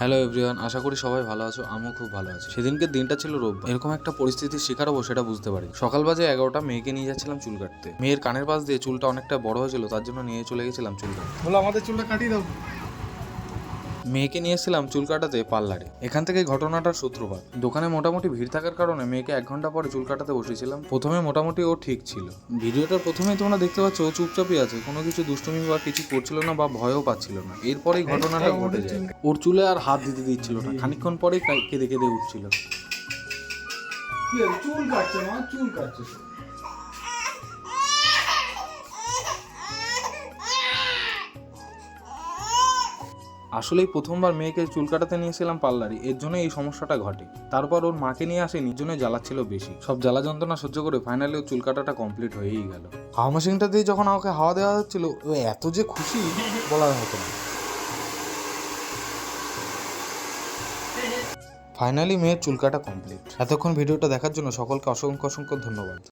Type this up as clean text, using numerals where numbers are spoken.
Hello everyone, আশা করি সবাই ভালো আছো। আমিও খুব ভালো আছি। সেদিনকে দিনটা ছিল রোববার। এরকম একটা পরিস্থিতির শিকার হবো সেটা বুঝতে পারি। সকাল বাজে 11টা, মেয়েকে নিয়ে যাচ্ছিলাম চুল কাটতে। মেয়ের কানের পাশ দিয়ে চুলটা অনেকটা বড় হয়েছিল, তার জন্য নিয়ে চলে গেছিলাম চুল কাটতে। বলো আমাদের চুলটা কাটিয়ে দাও। মেয়েকে নিয়ে এসেছিলাম চুল কাটাতে পার্লারে। এখান থেকে ঘটনাটার সূত্রপাত। দোকানে মোটামুটি ভিড় থাকার কারণে মেয়েকে 1 ঘন্টা পরে চুল কাটাতে বসেছিলাম। প্রথমে মোটামুটি ও ঠিক ছিল। ভিডিওটার প্রথমেই তোমরা দেখতে পাচ্ছ ও চুপচাপই আছে, কোনো কিছু দুষ্টুমি বা কিছু করছিল না বা ভয়ও পাচ্ছিল না। এরপরেই ঘটনাটা ঘটে যায়। ওর চুলে আর হাত দিতে দিচ্ছিল না, খানিকক্ষণ পরেই কেঁদে কেঁদে উঠছিল। চুল কাটছে মা, চুল কাটছে। আসলেই প্রথমবার মেয়েকে চুল কাটাতে নিয়েছিলাম পার্লারে, এর জন্য এই সমস্যাটা ঘটে। তারপর ওর মাকে নিয়ে আসে, নিজ জন্য জ্বালাচ্ছিল বেশি। সব জ্বালা যন্ত্রণা সহ্য করে ফাইনালি ওর চুল কাটাটা কমপ্লিট হয়েই গেল। হাওয়া মেশিনটা দিয়ে যখন আমাকে হাওয়া দেওয়া হচ্ছিল, ও এত যে খুশি বলার হতো না। ফাইনালি মেয়ের চুল কাটা কমপ্লিট। এতক্ষণ ভিডিওটা দেখার জন্য সকলকে অসংখ্য অসংখ্য ধন্যবাদ।